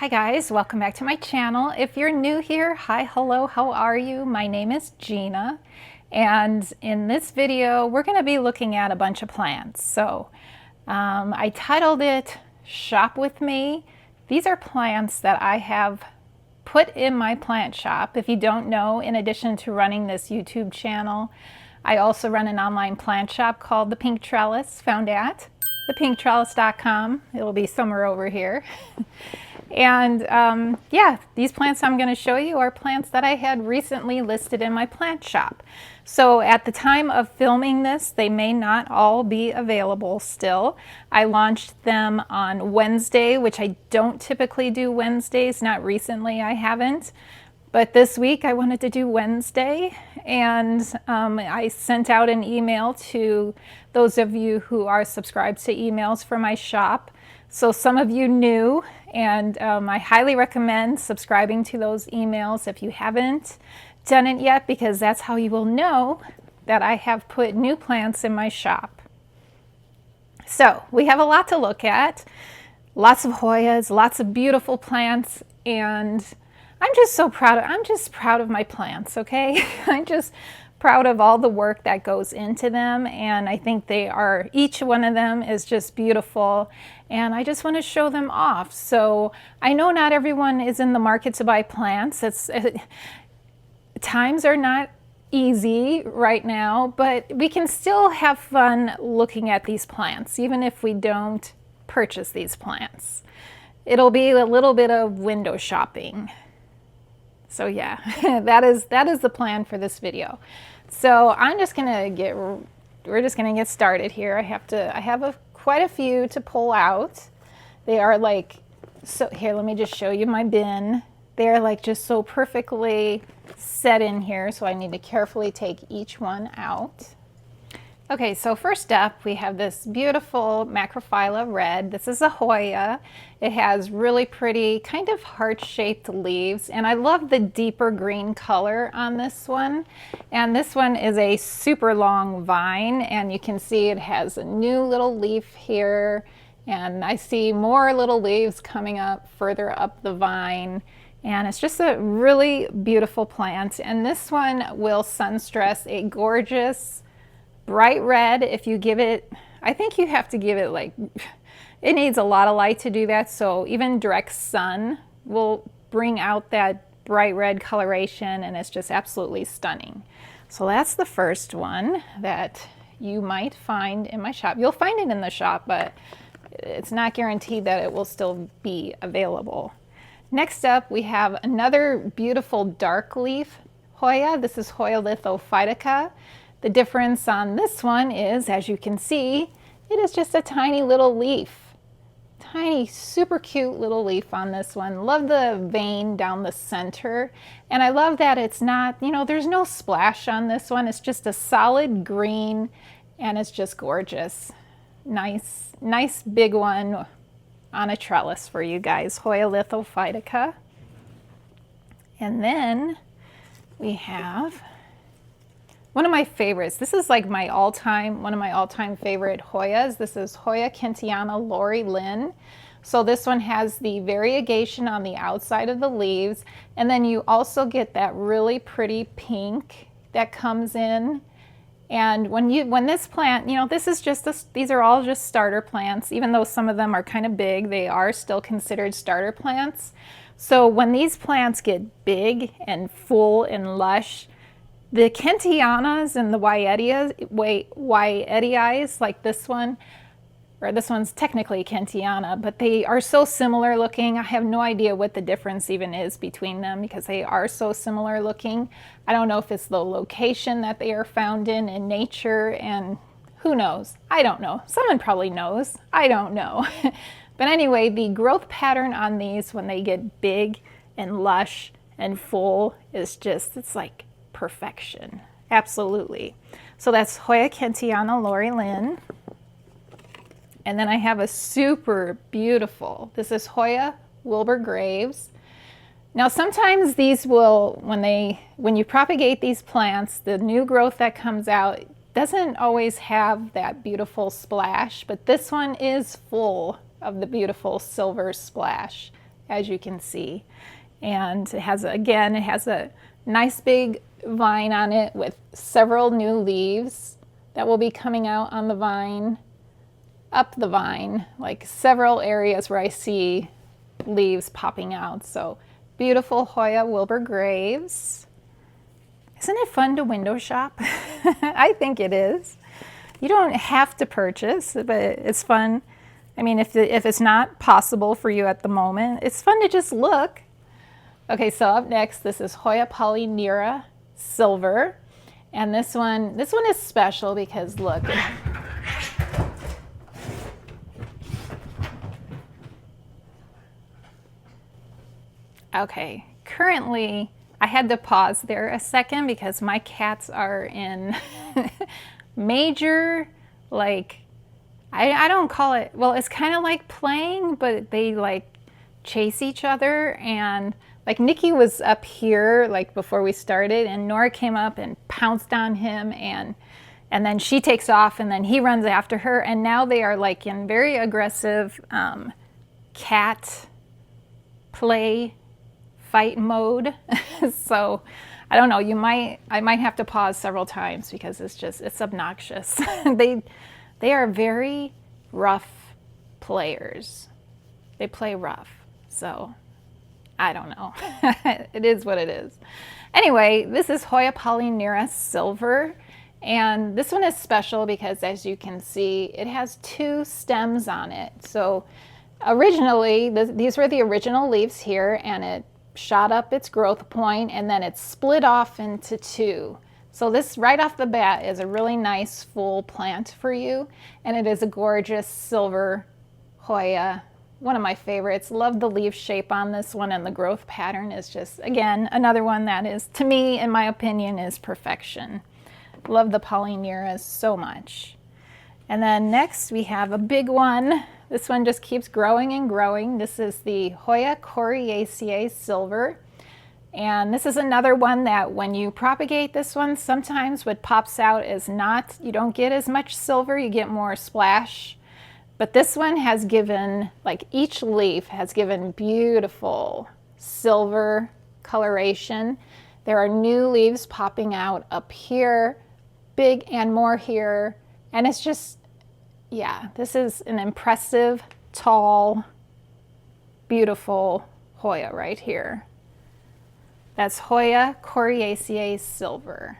Hi guys, welcome back to my channel. If you're new here, hi, hello, how are you? My name is Gina, and in this video we're going to be looking at a bunch of plants. So I titled it Shop With Me. These are plants that I have put in my plant shop. If you don't know, in addition to running this YouTube channel, I also run an online plant shop called The Pink Trellis, found at thepinktrellis.com. It'll be somewhere over here. And yeah, these plants I'm going to show you are plants that I had recently listed in my plant shop. So at the time of filming this, they may not all be available still. I launched them on Wednesday, which I don't typically do Wednesdays. Not recently, I haven't. But this week I wanted to do Wednesday, and I sent out an email to those of you who are subscribed to emails for my shop. So some of you knew, and I highly recommend subscribing to those emails if you haven't done it yet, because that's how you will know that I have put new plants in my shop. So we have a lot to look at, lots of Hoyas, lots of beautiful plants, and I'm just so proud of my plants, okay? I'm just proud of all the work that goes into them, and I think each one of them is just beautiful, and I just want to show them off. So I know not everyone is in the market to buy plants. Times are not easy right now, but we can still have fun looking at these plants, even if we don't purchase these plants. It'll be a little bit of window shopping. So yeah, that is the plan for this video. So we're just gonna get started here. I have quite a few to pull out. They are like, so here, let me just show you my bin. They're like just so perfectly set in here, so I need to carefully take each one out. Okay, so first up we have this beautiful Macrophylla red. This is a Hoya. It has really pretty kind of heart-shaped leaves, and I love the deeper green color on this one. And this one is a super long vine, and you can see it has a new little leaf here, and I see more little leaves coming up further up the vine. And it's just a really beautiful plant, and this one will sun stress a gorgeous bright red. If you give it, I think you have to give it it needs a lot of light to do that, so even direct sun will bring out that bright red coloration, and it's just absolutely stunning. So that's the first one that you might find in my shop. You'll find it in the shop, but it's not guaranteed that it will still be available. Next up, we have another beautiful dark leaf Hoya. This is Hoya lithophytica. The difference on this one is, as you can see, it is just a tiny little leaf. Tiny, super cute little leaf on this one. Love the vein down the center. And I love that it's not, there's no splash on this one. It's just a solid green, and it's just gorgeous. Nice big one on a trellis for you guys. Hoya lithophytica. And then we have one of my favorites. This is like one of my all-time favorite Hoyas. This is Hoya Kentiana Lori Lynn. So this one has the variegation on the outside of the leaves, and then you also get that really pretty pink that comes in. And when this plant, these are all just starter plants. Even though some of them are kind of big, they are still considered starter plants. So when these plants get big and full and lush, the Kentianas and the Wyetii, like this one, or this one's technically Kentiana, but they are so similar looking. I have no idea what the difference even is between them, because they are so similar looking. I don't know if it's the location that they are found in nature, and who knows? I don't know. Someone probably knows. I don't know. But anyway, the growth pattern on these when they get big and lush and full is just, it's like perfection. Absolutely. So that's Hoya Kentiana Lori Lynn. And then I have a super beautiful, this is Hoya Wilbur Graves. Now sometimes these will, when you propagate these plants, the new growth that comes out doesn't always have that beautiful splash, but this one is full of the beautiful silver splash. as you can see. And it has, again, it has a nice big vine on it with several new leaves that will be coming out on the vine, up the vine, like several areas where I see leaves popping out. So beautiful Hoya Wilbur Graves. Isn't it fun to window shop? I think it is. You don't have to purchase, but it's fun. I mean, if it's not possible for you at the moment, it's fun to just look. Okay, so up next, this is Hoya Polynera Silver. And this one is special because look. Okay, currently I had to pause there a second because my cats are in major, like, I don't call it, well, it's kind of like playing, but they like chase each other. And like Nikki was up here like before we started, and Nora came up and pounced on him, and then she takes off, and then he runs after her, and now they are like in very aggressive cat play fight mode. So I don't know, I might have to pause several times because it's obnoxious. They are very rough players. They play rough. So I don't know. It is what it is. Anyway, this is Hoya Polynera Silver. And this one is special because, as you can see, it has 2 stems on it. So originally, these were the original leaves here, and it shot up its growth point, and then it split off into 2. So this right off the bat is a really nice full plant for you, and it is a gorgeous silver Hoya, one of my favorites. Love the leaf shape on this one, and the growth pattern is just, again, another one that is, to me, in my opinion, is perfection. Love the Polyneras so much. And then next we have a big one. This one just keeps growing and growing. This is the Hoya Coriaceae Silver. And this is another one that when you propagate this one, sometimes what pops out is not, you don't get as much silver, you get more splash. But this one has given, like each leaf has given beautiful silver coloration. There are new leaves popping out up here, big and more here. And it's just, yeah, this is an impressive, tall, beautiful Hoya right here. That's Hoya Coriaceae Silver.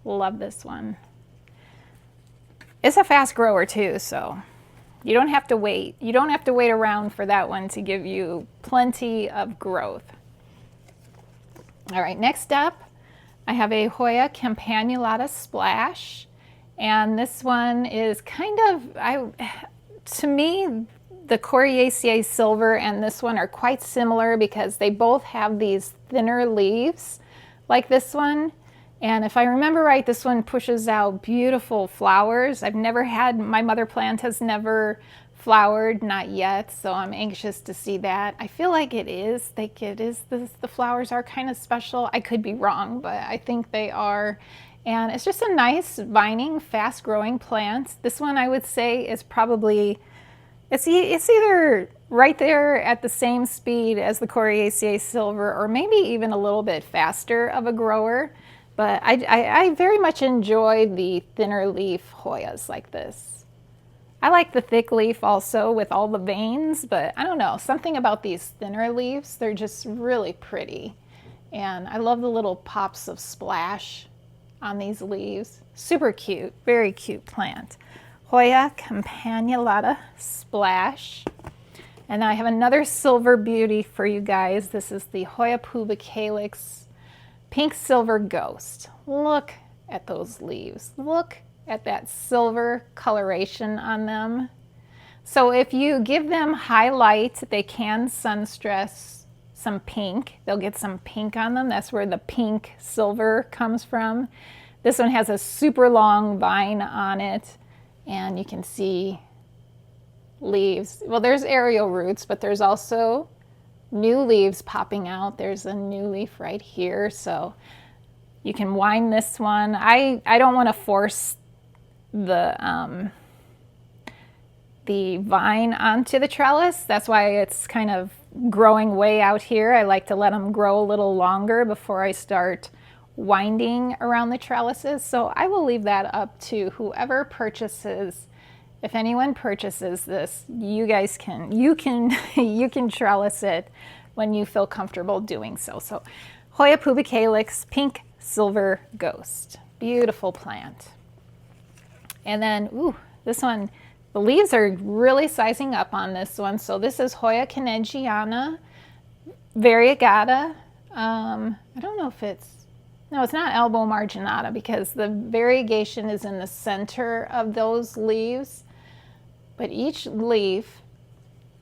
Love this one. It's a fast grower too, so you don't have to wait. You don't have to wait around for that one to give you plenty of growth. All right, next up, I have a Hoya Campanulata Splash. And this one is kind of, to me, the Coriaceae Silver and this one are quite similar because they both have these thinner leaves like this one. And if I remember right, this one pushes out beautiful flowers. My mother plant has never flowered, not yet, so I'm anxious to see that. I feel like it is, the flowers are kind of special. I could be wrong, but I think they are. And it's just a nice vining, fast growing plant. This one I would say is probably, it's either right there at the same speed as the Coriaceae Silver or maybe even a little bit faster of a grower. But I very much enjoy the thinner leaf Hoyas like this. I like the thick leaf also with all the veins, but I don't know, something about these thinner leaves, they're just really pretty. And I love the little pops of splash on these leaves. Super cute, very cute plant. Hoya Campanulata Splash. And I have another silver beauty for you guys. This is the Hoya pubicalyx Pink Silver Ghost. Look at those leaves. Look at that silver coloration on them. So if you give them highlight, they can sun stress some pink. They'll get some pink on them. That's where the pink silver comes from. This one has a super long vine on it, and you can see leaves. Well, there's aerial roots, but there's also new leaves popping out. There's a new leaf right here, so you can wind this one. I don't want to force the the vine onto the trellis. That's why it's kind of growing way out here. I like to let them grow a little longer before I start winding around the trellises. So I will leave that up to whoever purchases. If anyone purchases this, you guys can you can trellis it when you feel comfortable doing so. So Hoya pubicalyx, pink silver ghost. Beautiful plant. And then, ooh, this one, the leaves are really sizing up on this one. So this is Hoya caneggiana, variegata. I don't know if no, it's not elbow marginata because the variegation is in the center of those leaves. But each leaf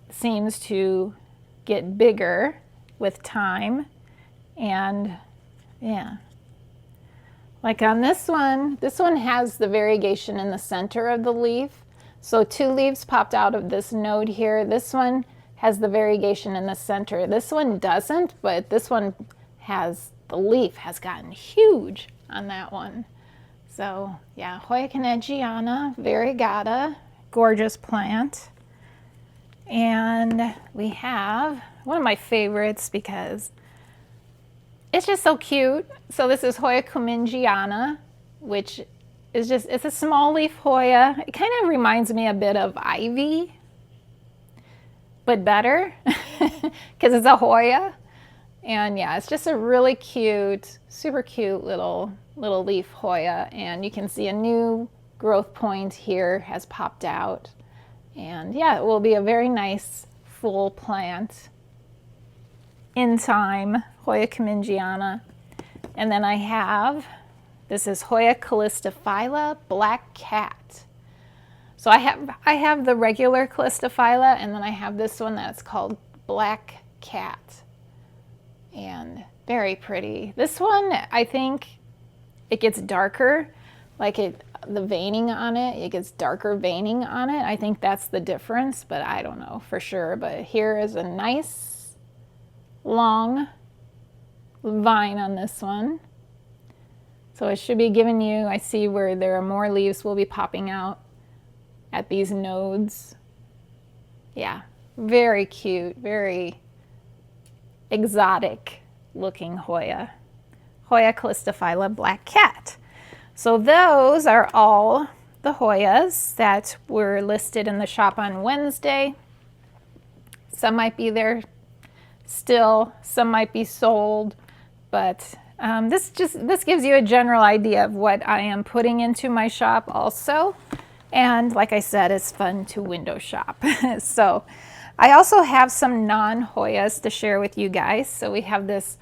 seems to get bigger with time. And yeah, like on this one has the variegation in the center of the leaf. So 2 leaves popped out of this node here. This one has the variegation in the center. This one doesn't, but this one has, the leaf has gotten huge on that one. So yeah, Hoya caneggiana, variegata, gorgeous plant. And we have one of my favorites because it's just so cute. So this is Hoya cumingiana, which is just, it's a small leaf Hoya. It kind of reminds me a bit of ivy, but better because it's a Hoya. And yeah, it's just a really cute, super cute little leaf Hoya. And you can see a new growth point here has popped out. And yeah, it will be a very nice full plant in time, Hoya cumingiana. And then I have, this is Hoya calistophylla, black cat. So I have the regular calistophylla, and then I have this one that's called black cat. And very pretty. This one, I think it gets darker, like the veining on it gets darker veining on it. I think that's the difference, but I don't know for sure. But here is a nice long vine on this one. So it should be giving you, I see where there are more leaves will be popping out at these nodes. Yeah, very cute, very exotic looking Hoya. Hoya calistophylla, black cat. So those are all the Hoyas that were listed in the shop on Wednesday. Some might be there still, some might be sold, but this gives you a general idea of what I am putting into my shop also. And like I said, it's fun to window shop. So I also have some non-Hoyas to share with you guys. So we have this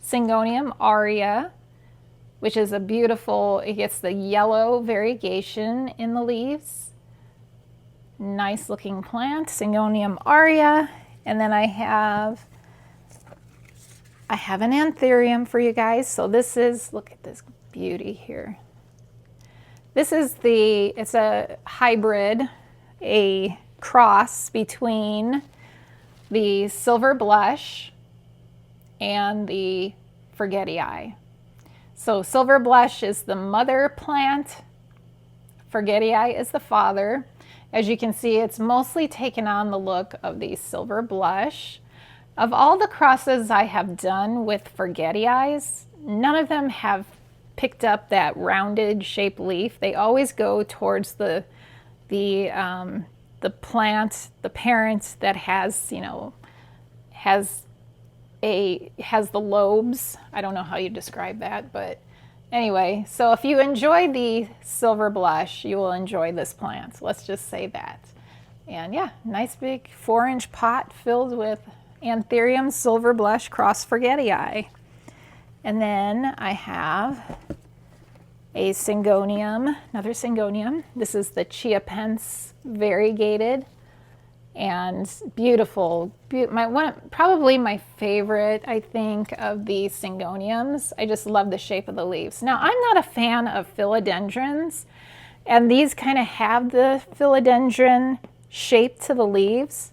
Syngonium aurea, which is a beautiful, it gets the yellow variegation in the leaves. Nice looking plant, Syngonium aurea. And then I have an anthurium for you guys. So this is, look at this beauty here. This is it's a hybrid, a cross between the silver blush and the forgetii. So silver blush is the mother plant, forgetii is the father. As you can see, it's mostly taken on the look of the silver blush. Of all the crosses I have done with forgetii, none of them have picked up that rounded shaped leaf. They always go towards the plant, the parent that has, you know, has the lobes. I don't know how you describe that, but anyway, so if you enjoy the silver blush, you will enjoy this plant. So let's just say that. And yeah, nice big 4-inch pot filled with anthurium silver blush cross forgetii. And then I have a Syngonium, another Syngonium. This is the Chiapense variegated and beautiful. Probably my favorite, I think, of the Syngoniums. I just love the shape of the leaves. Now, I'm not a fan of philodendrons, and these kind of have the philodendron shape to the leaves,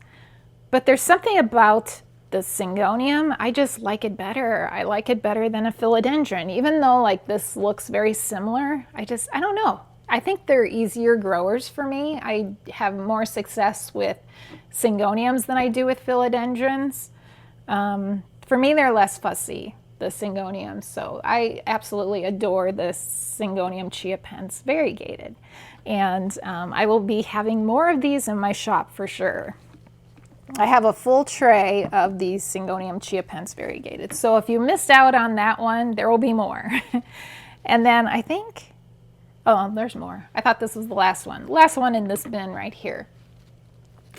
but there's something about the Syngonium, I just like it better. I like it better than a philodendron, even though like this looks very similar. I don't know. I think they're easier growers for me. I have more success with syngoniums than I do with philodendrons. For me, they're less fussy, the syngoniums. So I absolutely adore the syngonium chiapense variegated. And I will be having more of these in my shop for sure. I have a full tray of these syngonium chiapense variegated. So if you missed out on that one, there will be more. And then I think, oh, there's more. I thought this was the last one. Last one in this bin right here.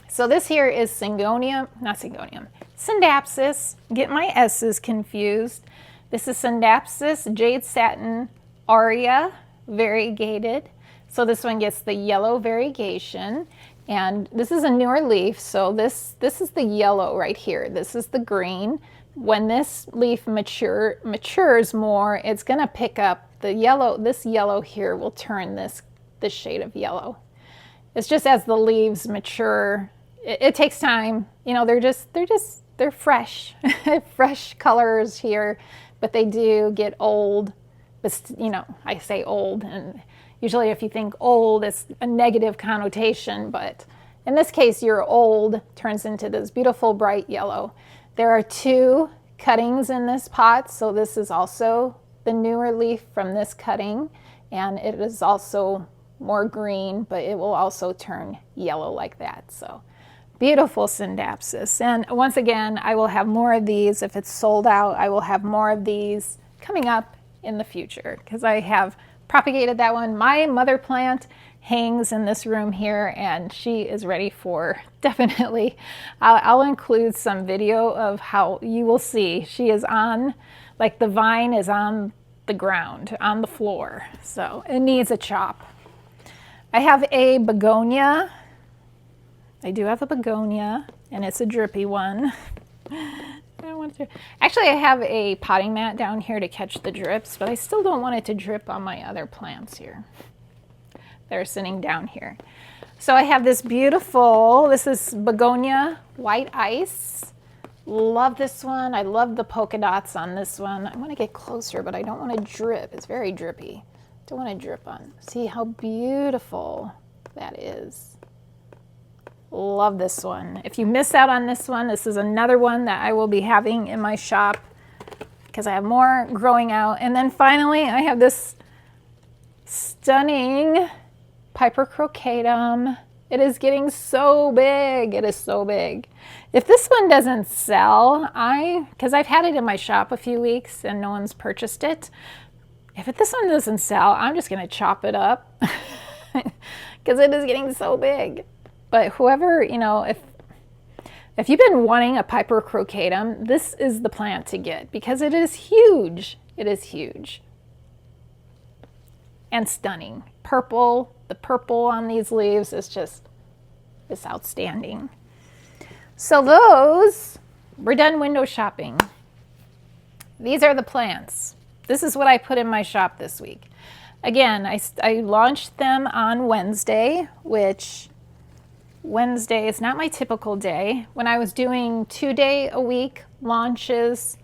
So this here is syngonium, not syngonium, Scindapsus. Get my S's confused. This is Scindapsus jade satin aria variegated. So this one gets the yellow variegation. And this is a newer leaf, so this is the yellow right here. This is the green. When this leaf matures more, it's gonna pick up the yellow. This yellow here will turn this shade of yellow. It's just as the leaves mature, it takes time. You know, they're fresh, fresh colors here, but they do get old. But you know, I say old, and usually if you think old, it's a negative connotation, but in this case, your old turns into this beautiful bright yellow. There are 2 cuttings in this pot, so this is also the newer leaf from this cutting, and it is also more green, but it will also turn yellow like that. So beautiful Scindapsus. And once again, I will have more of these. If it's sold out, I will have more of these coming up in the future because I have propagated that one. My mother plant hangs in this room here, and she is ready for definitely. I'll include some video of how you will see she is on, like the vine is on the ground, on the floor. So it needs a chop. I have a begonia. I do have a begonia, and it's a drippy one. Actually, I have a potting mat down here to catch the drips, but I still don't want it to drip on my other plants here. They're sitting down here. So I have this beautiful, this is begonia white ice. Love this one. I love the polka dots on this one. I want to get closer, but I don't want to drip. It's very drippy. Don't want to drip on. See how beautiful that is. Love this one. If you miss out on this one, this is another one that I will be having in my shop because I have more growing out. And then finally, I have this stunning Piper crocatum. It is getting so big. It is so big. If this one doesn't sell, because I've had it in my shop a few weeks and no one's purchased it. If this one doesn't sell, I'm just going to chop it up because it is getting so big. But whoever, you know, if you've been wanting a Piper crocatum, this is the plant to get because it is huge. It is huge. And stunning. Purple, the purple on these leaves is just, it's outstanding. So we're done window shopping. These are the plants. This is what I put in my shop this week. Again, I launched them on Wednesday, which Wednesday is not my typical day. When I was doing 2-day-a-week launches,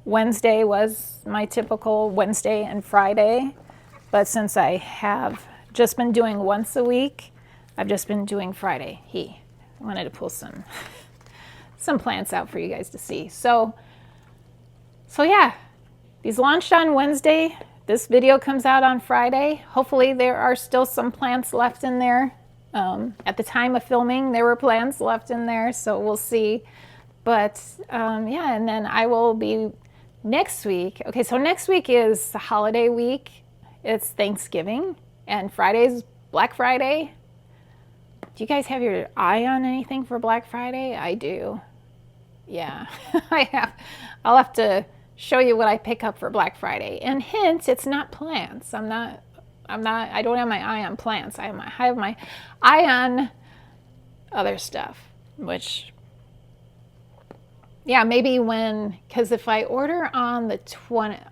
Wednesday was my typical Wednesday and Friday. But since I have just been doing once a week, I've just been doing Friday. I wanted to pull some plants out for you guys to see. So yeah, these launched on Wednesday. This video comes out on Friday. Hopefully there are still some plants left in there. At the time of filming, there were plants left in there, so we'll see. But yeah, and then I will be next week. Okay, so next week is the holiday week. It's Thanksgiving, and Friday's Black Friday. Do you guys have your eye on anything for Black Friday? I do. Yeah, I have. I'll have to show you what I pick up for Black Friday. And hint, it's not plants. I don't have my eye on plants. I have my eye on other stuff, which, yeah, maybe because if I order on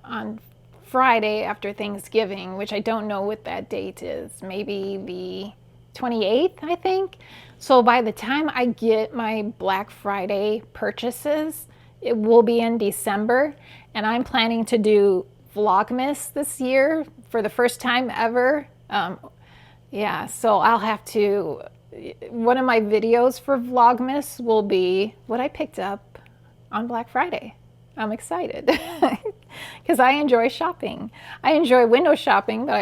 on Friday after Thanksgiving, which I don't know what that date is, maybe the 28th, I think. So by the time I get my Black Friday purchases, it will be in December, and I'm planning to do Vlogmas this year for the first time ever. Yeah, so I'll have to, one of my videos for Vlogmas will be what I picked up on Black Friday. I'm excited because I enjoy shopping. I enjoy window shopping, but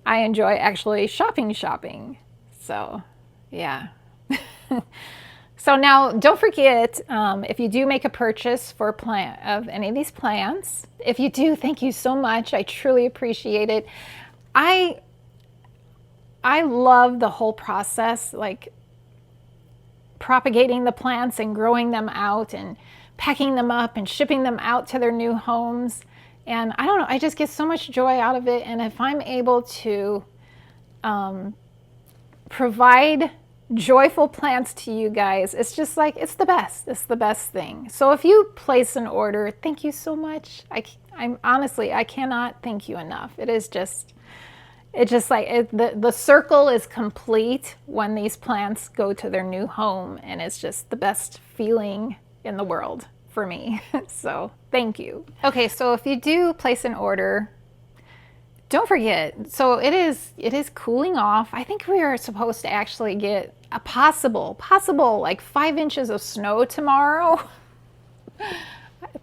I enjoy actually shopping. So, yeah. So now, don't forget, if you do make a purchase for of any of these plants, if you do, thank you so much. I truly appreciate it. I love the whole process, like propagating the plants and growing them out and packing them up and shipping them out to their new homes. And I don't know, I just get so much joy out of it. And if I'm able to provide joyful plants to you guys, it's just like, it's the best. It's the best thing. So if you place an order, thank you so much. I'm honestly, I cannot thank you enough. It's just like the circle is complete when these plants go to their new home, and it's just the best feeling in the world for me. So thank you. Okay, so if you do place an order, don't forget, so it is cooling off. I think we are supposed to actually get a possible like 5 inches of snow tomorrow.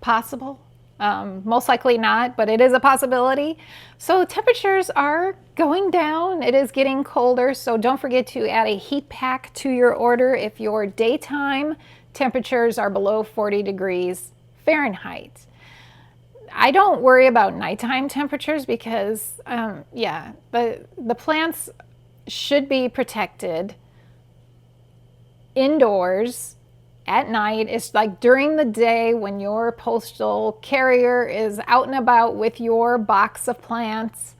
Possible. Most likely not, but it is a possibility. So temperatures are going down. It is getting colder, so don't forget to add a heat pack to your order if your daytime temperatures are below 40 degrees Fahrenheit. I don't worry about nighttime temperatures because, yeah, the plants should be protected indoors. At night, it's like during the day when your postal carrier is out and about with your box of plants,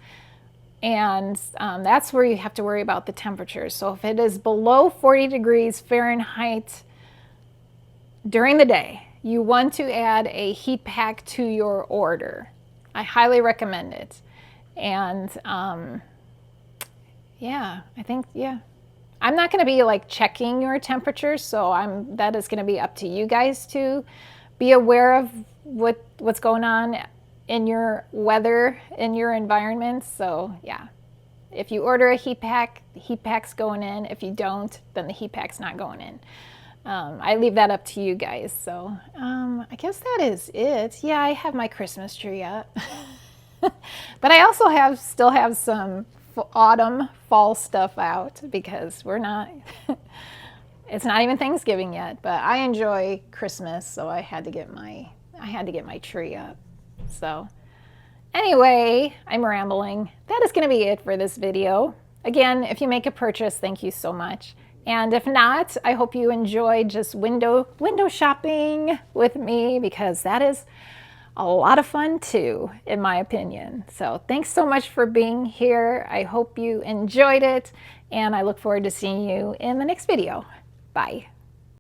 and that's where you have to worry about the temperatures. So if it is below 40 degrees Fahrenheit during the day, you want to add a heat pack to your order. I highly recommend it. And yeah, I think, yeah. I'm not going to be like checking your temperature, so that is going to be up to you guys to be aware of what's going on in your weather, in your environment. So yeah, if you order a heat pack, the heat pack's going in. If you don't, then the heat pack's not going in. I leave that up to you guys. So I guess that is it. Yeah, I have my Christmas tree up, but I also still have some autumn fall stuff out because it's not even Thanksgiving yet, but I enjoy Christmas, so I had to get my tree up. So anyway, I'm rambling. That is going to be it for this video. Again, if you make a purchase, thank you so much. And if not, I hope you enjoyed just window shopping with me, because that is a lot of fun too, in my opinion. So thanks so much for being here. I hope you enjoyed it, and I look forward to seeing you in the next video. Bye.